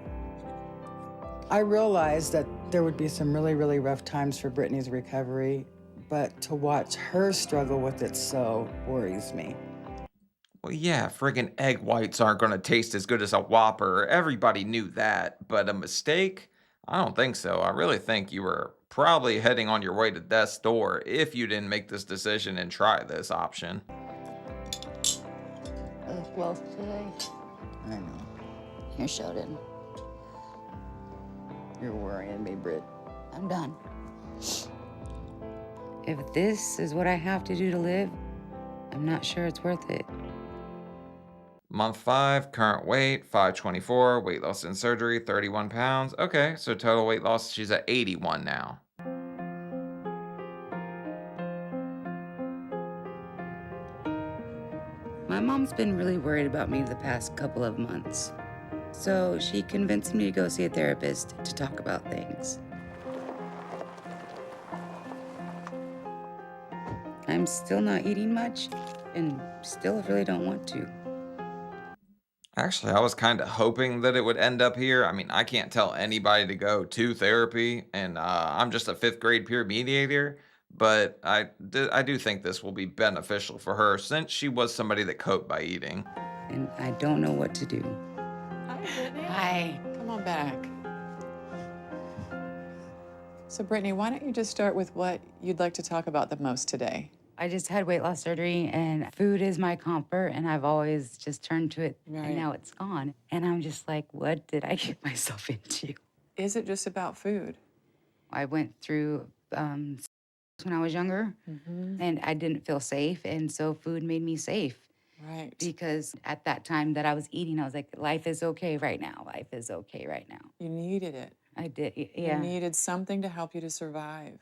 I realized that there would be some really, really rough times for Brittany's recovery, but to watch her struggle with it so worries me. Well, yeah, friggin' egg whites aren't gonna taste as good as a Whopper. Everybody knew that. But a mistake? I don't think so. I really think you were probably heading on your way to death's door if you didn't make this decision and try this option. Well, today, I know. here, Sheldon. You're worrying me, Britt. I'm done. If this is what I have to do to live, I'm not sure it's worth it. Month 5, current weight 524, weight loss in surgery 31 pounds. Okay, so total weight loss, she's at 81 now. My mom's been really worried about me the past couple of months. So she convinced me to go see a therapist to talk about things. I'm still not eating much and still really don't want to. Actually, I was kind of hoping that it would end up here. I mean, I can't tell anybody to go to therapy, and I'm just a 5th grade peer mediator, but I do think this will be beneficial for her since she was somebody that coped by eating. And I don't know what to do. Hi, Brittany. Hi. Come on back. So, Brittany, why don't you just start with what you'd like to talk about the most today? I just had weight loss surgery and food is my comfort and I've always just turned to it Right. and now it's gone. And I'm just like, what did I get myself into? Is it just about food? I went through when I was younger and I didn't feel safe. And so food made me safe Right. because at that time that I was eating, I was like, life is okay right now. Life is okay right now. You needed it. I did, You yeah. needed something to help you to survive.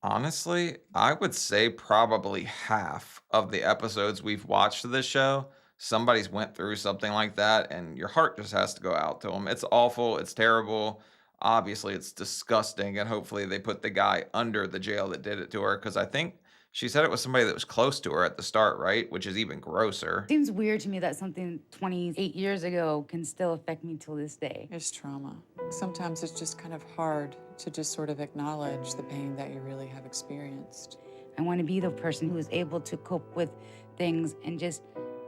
Honestly, I would say probably half of the episodes we've watched of this show, somebody's went through something like that, and your heart just has to go out to them. It's awful. It's terrible. Obviously, it's disgusting, and hopefully they put the guy under the jail that did it to her, because I think she said it was somebody that was close to her at the start, right? Which is even grosser. Seems weird to me that something 28 years ago can still affect me till this day. It's trauma. Sometimes it's just kind of hard to just sort of acknowledge the pain that you really have experienced. I want to be the person who is able to cope with things and just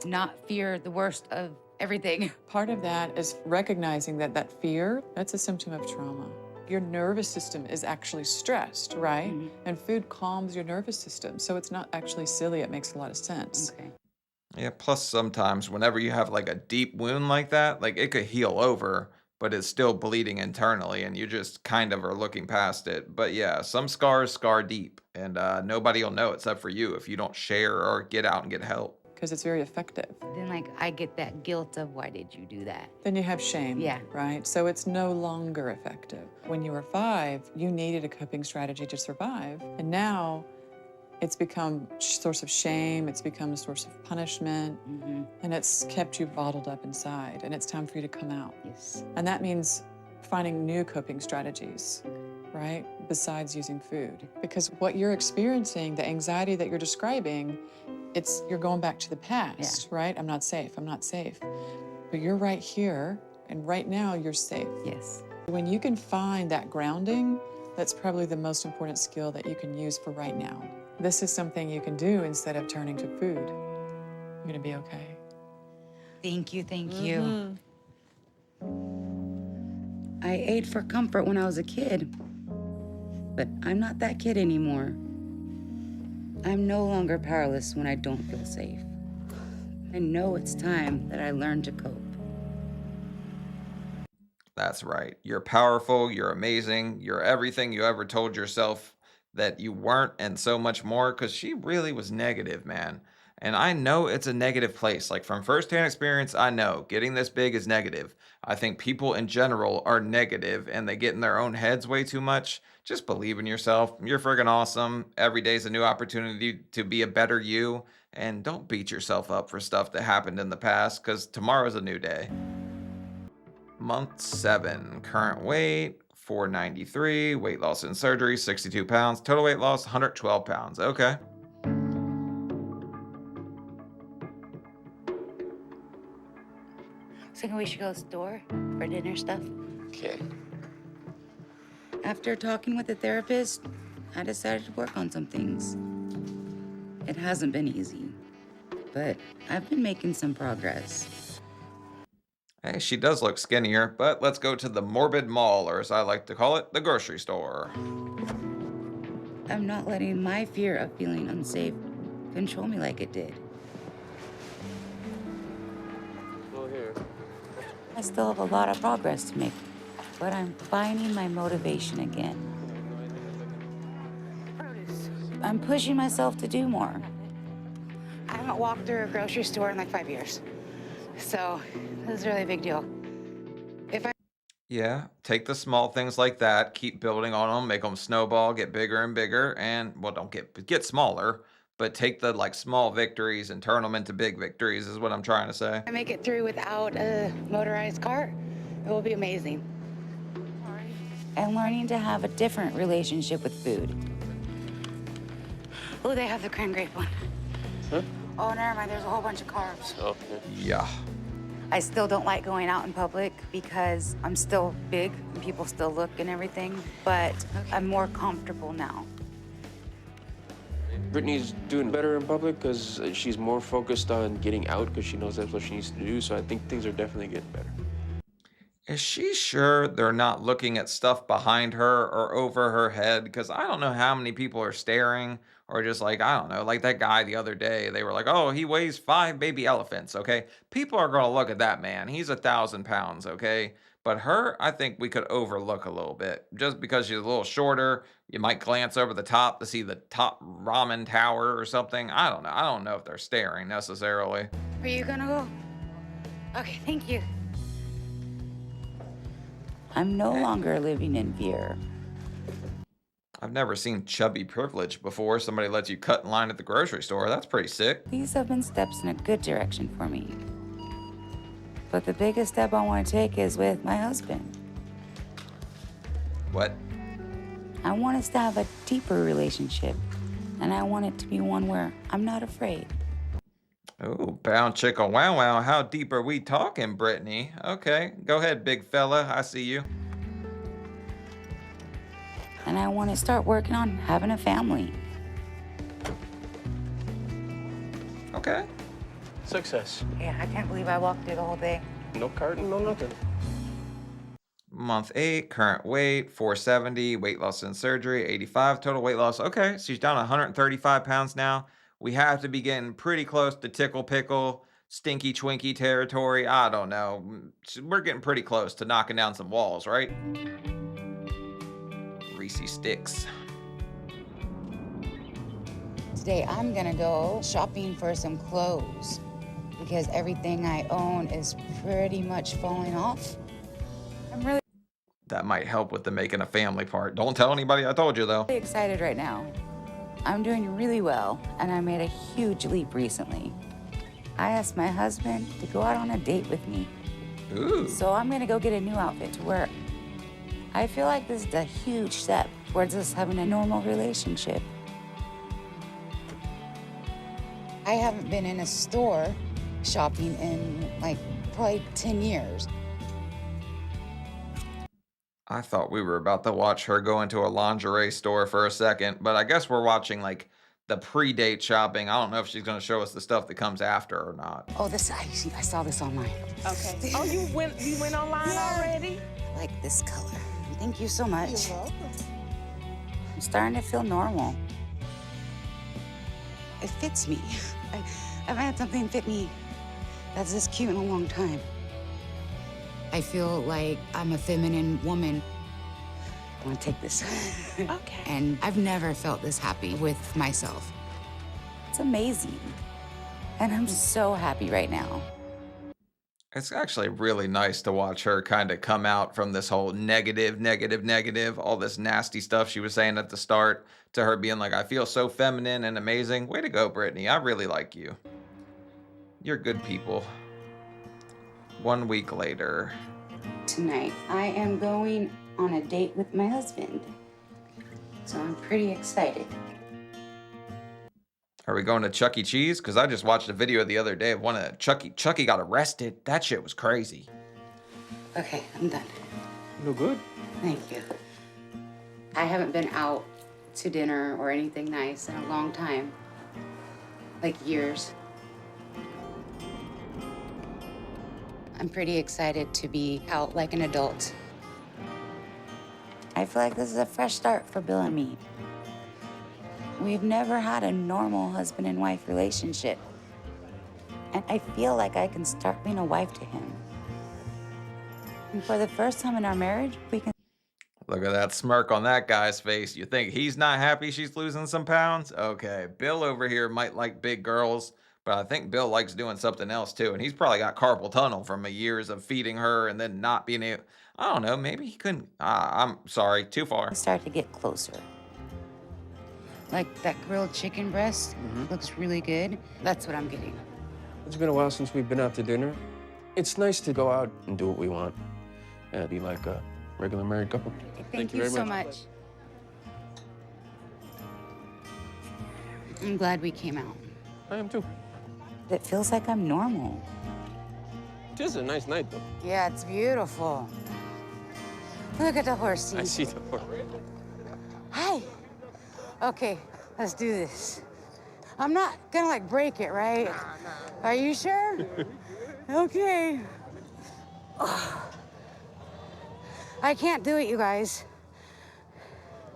not fear the worst of everything. Part of that is recognizing that that fear, that's a symptom of trauma. Your nervous system is actually stressed, right? And food calms your nervous system. So it's not actually silly. It makes a lot of sense. Okay. Yeah, plus sometimes whenever you have like a deep wound like that, like it could heal over, but it's still bleeding internally and you just kind of are looking past it. But yeah, some scars scar deep and nobody will know except for you if you don't share or get out and get help. Because it's very effective. Then like I get that guilt of why did you do that? Then you have shame, Yeah. right? So it's no longer effective. When you were 5, you needed a coping strategy to survive. And now it's become a source of shame, it's become a source of punishment, and it's kept you bottled up inside, and it's time for you to come out. Yes. And that means finding new coping strategies, right? Besides using food. Because what you're experiencing, the anxiety that you're describing, you're going back to the past, right? I'm not safe, I'm not safe. But you're right here, and right now you're safe. Yes. When you can find that grounding, that's probably the most important skill that you can use for right now. This is something you can do instead of turning to food. You're gonna be okay. Thank you, thank you. I ate for comfort when I was a kid, but I'm not that kid anymore. I'm no longer powerless when I don't feel safe. I know it's time that I learn to cope. That's right. You're powerful, you're amazing, you're everything you ever told yourself that you weren't, and so much more, because she really was negative, man. And I know it's a negative place. Like from firsthand experience, I know getting this big is negative. I think people in general are negative and they get in their own heads way too much. Just believe in yourself. You're friggin' awesome. Every day's a new opportunity to be a better you. And don't beat yourself up for stuff that happened in the past, because tomorrow's a new day. Month 7, current weight 493, weight loss in surgery 62 pounds, total weight loss 112 pounds. Okay. Thinking we should go to the store for dinner stuff. Okay. After talking with the therapist, I decided to work on some things. It hasn't been easy, but I've been making some progress. Hey, she does look skinnier, but let's go to the morbid mall, or as I like to call it, the grocery store. I'm not letting my fear of feeling unsafe control me like it did. I still have a lot of progress to make, but I'm finding my motivation again. I'm pushing myself to do more. I haven't walked through a grocery store in like 5 years. So this is a really big deal. Yeah, take the small things like that, keep building on them, make them snowball, get bigger and bigger, and well, don't get smaller, but take the like small victories and turn them into big victories is what I'm trying to say. I make it through without a motorized cart, it will be amazing. And learning to have a different relationship with food. Oh, they have the cranberry one. Huh? Oh, never mind, there's a whole bunch of carbs. Okay. Yeah. I still don't like going out in public because I'm still big and people still look and everything, but I'm more comfortable now. Brittany's doing better in public because she's more focused on getting out because she knows that's what she needs to do. So I think things are definitely getting better. Is she sure they're not looking at stuff behind her or over her head? Because I don't know how many people are staring or just like, I don't know, like that guy the other day, they were like, oh, he weighs 5 baby elephants, okay? People are going to look at that man. He's 1,000 pounds, okay? But her, I think we could overlook a little bit. Just because she's a little shorter, you might glance over the top to see the top ramen tower or something. I don't know. I don't know if they're staring necessarily. Are you gonna go? Okay, thank you. I'm no longer living in fear. I've never seen chubby privilege before. Somebody lets you cut in line at the grocery store. That's pretty sick. These have been steps in a good direction for me. But the biggest step I want to take is with my husband. What? I want us to have a deeper relationship, and I want it to be one where I'm not afraid. Oh, bound chicka wow wow. How deep are we talking, Brittany? Okay, go ahead, big fella. I see you. And I want to start working on having a family. Okay. Success. Yeah, I can't believe I walked through the whole thing. No carton, no nothing. Month 8, current weight 470, weight loss in surgery 85, total weight loss. Okay, she's down 135 pounds now. We have to be getting pretty close to tickle pickle, stinky twinkie territory. I don't know. We're getting pretty close to knocking down some walls, right? Reese sticks. Today I'm gonna go shopping for some clothes because everything I own is pretty much falling off. I'm really That might help with the making a family part. Don't tell anybody I told you, though. excited right now. I'm doing really well, and I made a huge leap recently. I asked my husband to go out on a date with me. Ooh. So I'm gonna go get a new outfit to wear. I feel like this is a huge step towards us having a normal relationship. I haven't been in a store shopping in like probably 10 years. I thought we were about to watch her go into a lingerie store for a second, but I guess we're watching like the pre-date shopping. I don't know if she's going to show us the stuff that comes after or not. Oh, I saw this online. Okay. Oh, you went online already? I like this color. Thank you so much. You're welcome. I'm starting to feel normal. It fits me. I haven't had something fit me that's this cute in a long time. I feel like I'm a feminine woman. I want to take this. Okay. And I've never felt this happy with myself. It's amazing. And I'm so happy right now. It's actually really nice to watch her kind of come out from this whole negative, all this nasty stuff she was saying at the start, to her being like, I feel so feminine and amazing. Way to go, Brittany. I really like you. You're good people. 1 week later. Tonight, I am going on a date with my husband. So I'm pretty excited. Are we going to Chuck E. Cheese? Because I just watched a video the other day of one of Chucky got arrested. That shit was crazy. Okay, I'm done. You look good. Thank you. I haven't been out to dinner or anything nice in a long time. Like years. I'm pretty excited to be out like an adult. I feel like this is a fresh start for Bill and me. We've never had a normal husband and wife relationship. And I feel like I can start being a wife to him. And for the first time in our marriage, we can. Look at that smirk on that guy's face. You think he's not happy she's losing some pounds? Okay, Bill over here might like big girls, but I think Bill likes doing something else too. And he's probably got carpal tunnel from years of feeding her and then not being able. I don't know, maybe he couldn't. I'm sorry, too far. Start to get closer. Like that grilled chicken breast looks really good. That's what I'm getting. It's been a while since we've been out to dinner. It's nice to go out and do what we want. Yeah, be like a regular married couple. Thank you so much. I'm glad we came out. I am too. It feels like I'm normal. It is a nice night, though. Yeah, it's beautiful. Look at the horsey. I see the horse. Hi. Okay, let's do this. I'm not gonna like break it, right? Are you sure? Okay. Ugh. I can't do it, you guys.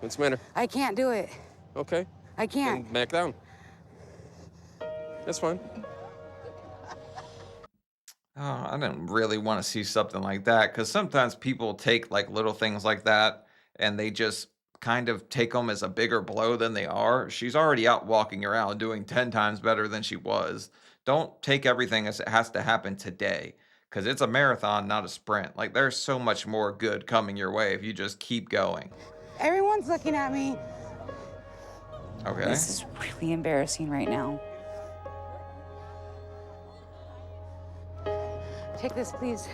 What's the matter? I can't do it. Okay. I can't. Then back down. That's fine. Oh, I didn't really want to see something like that, because sometimes people take like little things like that and they just kind of take them as a bigger blow than they are. She's already out walking around doing 10 times better than she was. Don't take everything as it has to happen today, because it's a marathon, not a sprint. Like, there's so much more good coming your way if you just keep going. Everyone's looking at me. Okay. This is really embarrassing right now. Take this, please.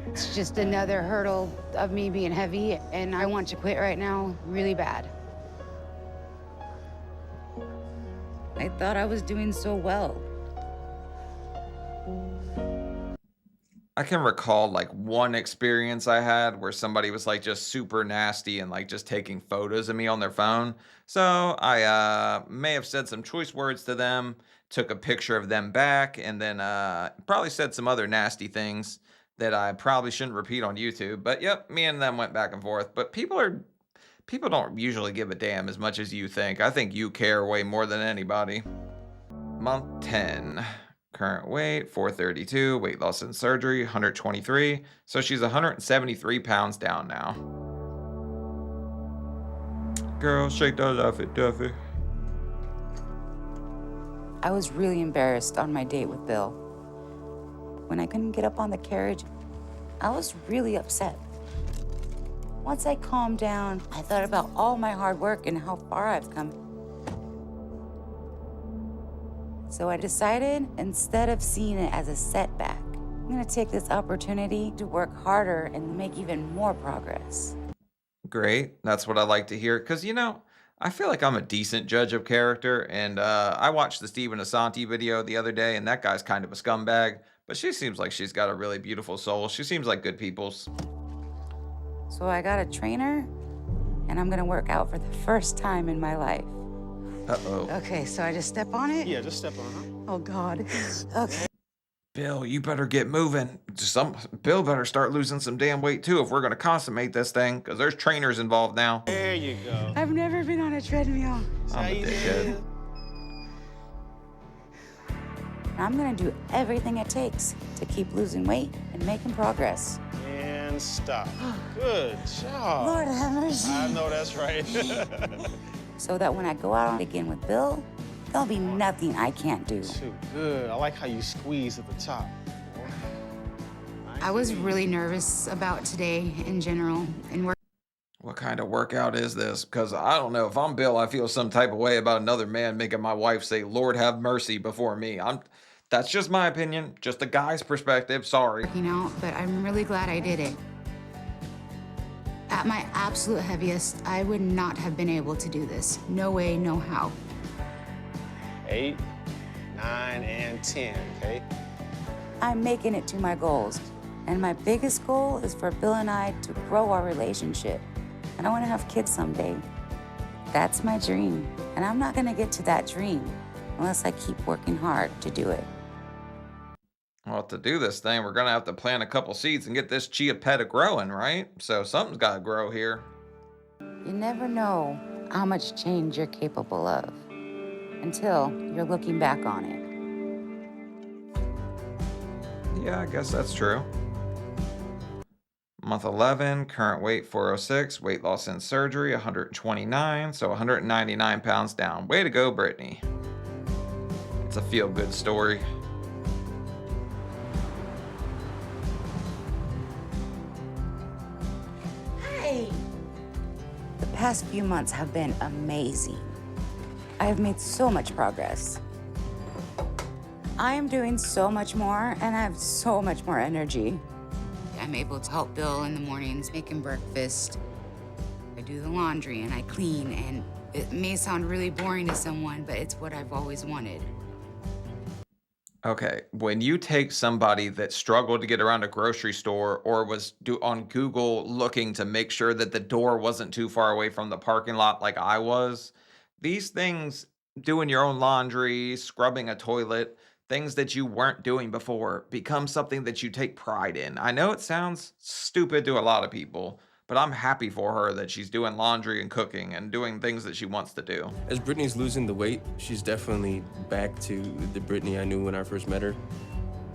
It's just another hurdle of me being heavy, and I want to quit right now really bad. I thought I was doing so well. I can recall like one experience I had where somebody was like just super nasty and like just taking photos of me on their phone. So I may have said some choice words to them, took a picture of them back, and then probably said some other nasty things that I probably shouldn't repeat on YouTube. But yep, me and them went back and forth. But people don't usually give a damn as much as you think. I think you care way more than anybody. Month 10. Current weight, 432. Weight loss and surgery, 123. So she's 173 pounds down now. Girl, shake that Luffy Duffy. I was really embarrassed on my date with Bill. When I couldn't get up on the carriage, I was really upset. Once I calmed down, I thought about all my hard work and how far I've come. So I decided, instead of seeing it as a setback, I'm gonna take this opportunity to work harder and make even more progress. Great. That's what I like to hear. Because, you know, I feel like I'm a decent judge of character. And I watched the Steven Assanti video the other day, and that guy's kind of a scumbag. But she seems like she's got a really beautiful soul. She seems like good people's. So I got a trainer, and I'm gonna work out for the first time in my life. Uh-oh. Okay, so I just step on it? Yeah, just step on it. Oh, God. Okay. Bill, you better get moving. Bill better start losing some damn weight, too, if we're going to consummate this thing, because there's trainers involved now. There you go. I've never been on a treadmill. I'm a dickhead. I'm gonna do everything it takes to keep losing weight and making progress. And non-stop. Good job. Lord have mercy. I know that's right. So that when I go out again with Bill, there'll be nothing I can't do. Too good. I like how you squeeze at the top. I was really nervous about today in general, and What kind of workout is this? Because I don't know. If I'm Bill, I feel some type of way about another man making my wife say, Lord have mercy before me. That's just my opinion, just a guy's perspective. Sorry. working out, but I'm really glad I did it. At my absolute heaviest, I would not have been able to do this. No way, no how. 8, 9, and 10, okay? I'm making it to my goals. And my biggest goal is for Bill and I to grow our relationship. And I want to have kids someday. That's my dream. And I'm not going to get to that dream unless I keep working hard to do it. Well, to do this thing, we're going to have to plant a couple seeds and get this chia peta growing, right? So something's got to grow here. You never know how much change you're capable of until you're looking back on it. Yeah, I guess that's true. Month 11, current weight 406, weight loss in surgery 129, so 199 pounds down. Way to go, Brittany. It's a feel-good story. Hey! The past few months have been amazing. I have made so much progress. I am doing so much more, and I have so much more energy. I'm able to help Bill in the mornings, making breakfast. I do the laundry and I clean, and it may sound really boring to someone, but it's what I've always wanted. Okay, when you take somebody that struggled to get around a grocery store or was on Google looking to make sure that the door wasn't too far away from the parking lot like I was, these things, doing your own laundry, scrubbing a toilet, things that you weren't doing before, become something that you take pride in. I know it sounds stupid to a lot of people, but I'm happy for her that she's doing laundry and cooking and doing things that she wants to do. As Brittany's losing the weight, she's definitely back to the Brittany I knew when I first met her.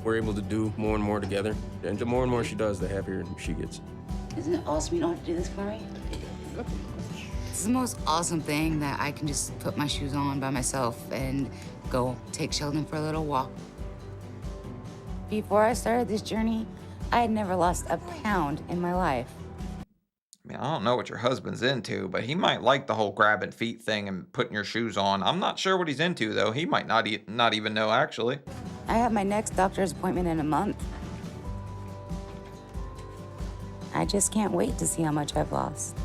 We're able to do more and more together, and the more and more she does, the happier she gets. Isn't it awesome you don't have to do this for me? It's the most awesome thing that I can just put my shoes on by myself and go take Sheldon for a little walk. Before I started this journey, I had never lost a pound in my life. I mean, I don't know what your husband's into, but he might like the whole grabbing feet thing and putting your shoes on. I'm not sure what he's into, though. He might not even know, actually. I have my next doctor's appointment in a month. I just can't wait to see how much I've lost.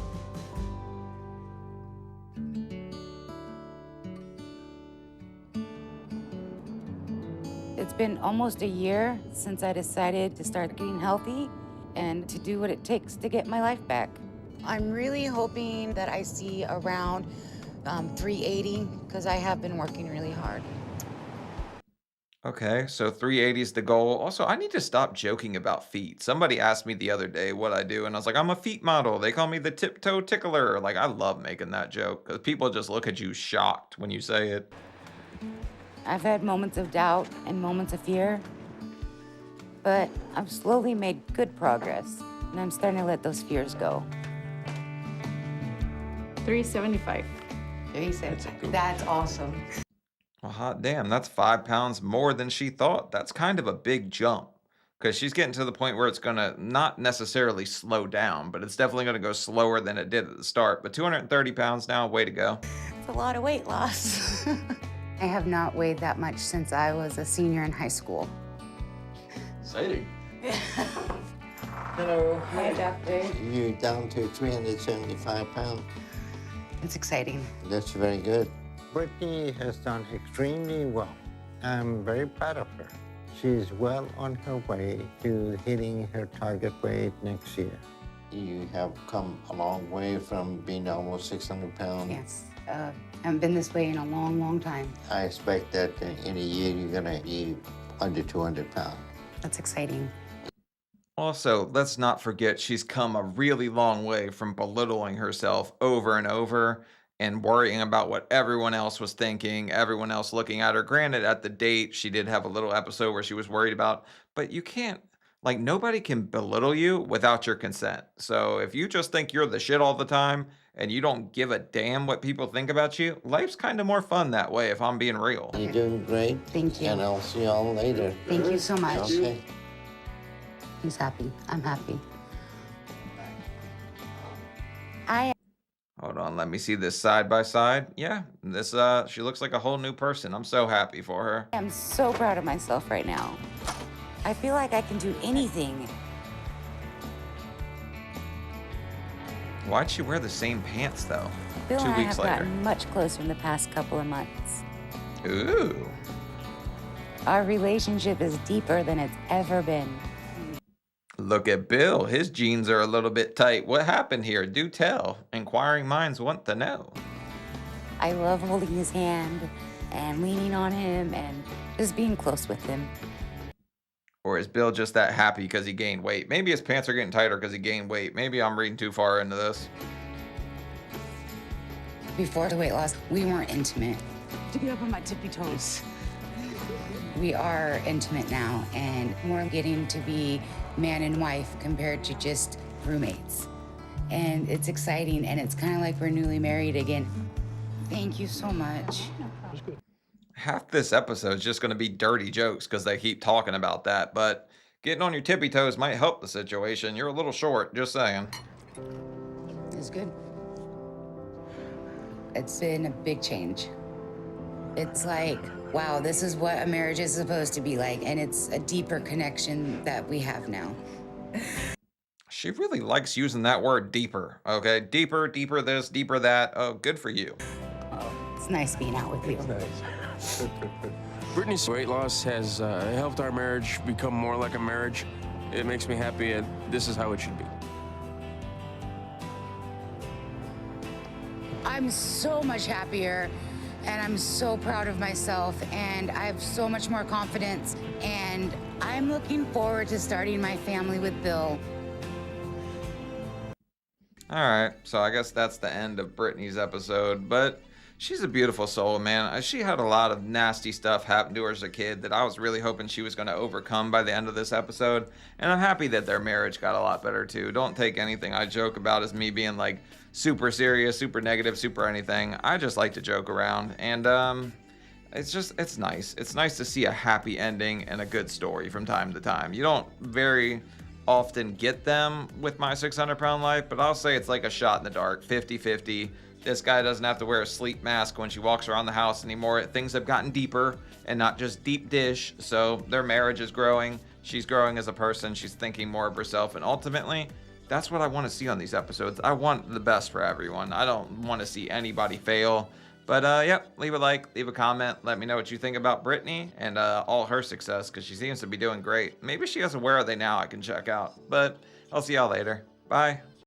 It's been almost a year since I decided to start getting healthy and to do what it takes to get my life back. I'm really hoping that I see around 380 because I have been working really hard. Okay, so 380 is the goal. Also, I need to stop joking about feet. Somebody asked me the other day what I do, and I was like, I'm a feet model. They call me the tiptoe tickler. Like, I love making that joke because people just look at you shocked when you say it. I've had moments of doubt and moments of fear, but I've slowly made good progress, and I'm starting to let those fears go. 375. 375. That's awesome. Well, hot damn, that's 5 pounds more than she thought. That's kind of a big jump because she's getting to the point where it's going to not necessarily slow down, but it's definitely going to go slower than it did at the start. But 230 pounds now, way to go. It's a lot of weight loss. I have not weighed that much since I was a senior in high school. Exciting. Hello. Hi, doctor. You're down to 375 pounds. It's exciting. That's very good. Brittany has done extremely well. I'm very proud of her. She's well on her way to hitting her target weight next year. You have come a long way from being almost 600 pounds. Yes. I haven't been this way in a long, long time. I expect that in a year you're gonna be under 200 pounds. That's exciting. Also, let's not forget she's come a really long way from belittling herself over and over and worrying about what everyone else was thinking, everyone else looking at her. Granted, at the date, she did have a little episode where she was worried about, but you can't Like, nobody can belittle you without your consent. So if you just think you're the shit all the time and you don't give a damn what people think about you, life's kind of more fun that way, if I'm being real. You're doing great. Thank you. And I'll see you all later. Thank you so much. Okay. He's happy. I'm happy. Hold on, let me see this side by side. Yeah, this she looks like a whole new person. I'm so happy for her. I'm so proud of myself right now. I feel like I can do anything. Why'd she wear the same pants though? Bill 2 and I weeks have later. gotten much closer in the past couple of months. Ooh. Our relationship is deeper than it's ever been. Look at Bill. His jeans are a little bit tight. What happened here? Do tell. Inquiring minds want to know. I love holding his hand and leaning on him and just being close with him. Or is Bill just that happy because he gained weight? Maybe his pants are getting tighter because he gained weight. Maybe I'm reading too far into this. Before the weight loss, we weren't intimate. To get up on my tippy toes. We are intimate now, and we're getting to be man and wife compared to just roommates. And it's exciting, and it's kind of like we're newly married again. Thank you so much. Half this episode is just going to be dirty jokes because they keep talking about that, but getting on your tippy toes might help the situation. You're a little short, just saying. It's good. It's been a big change. It's like, wow, this is what a marriage is supposed to be like, and it's a deeper connection that we have now. She really likes using that word deeper, okay? Deeper, deeper this, deeper that. Oh, good for you. Oh, it's nice being out with you. Brittany's weight loss has helped our marriage become more like a marriage. It makes me happy, and this is how it should be. I'm so much happier, and I'm so proud of myself, and I have so much more confidence, and I'm looking forward to starting my family with Bill. All right, so I guess that's the end of Brittany's episode, but she's a beautiful soul, man. She had a lot of nasty stuff happen to her as a kid that I was really hoping she was going to overcome by the end of this episode, and I'm happy that their marriage got a lot better too. Don't take anything I joke about as me being like super serious, super negative, super anything. I just like to joke around, and it's nice. It's nice to see a happy ending and a good story from time to time. You don't very often get them with My 600-Pound Life, but I'll say it's like a shot in the dark, 50-50. This guy doesn't have to wear a sleep mask when she walks around the house anymore. Things have gotten deeper and not just deep dish, so their marriage is growing. She's growing as a person. She's thinking more of herself, and ultimately, that's what I want to see on these episodes. I want the best for everyone. I don't want to see anybody fail. But yep, leave a like, leave a comment. Let me know what you think about Brittany and all her success, because she seems to be doing great. Maybe she has a Where Are They Now I can check out. But I'll see y'all later. Bye.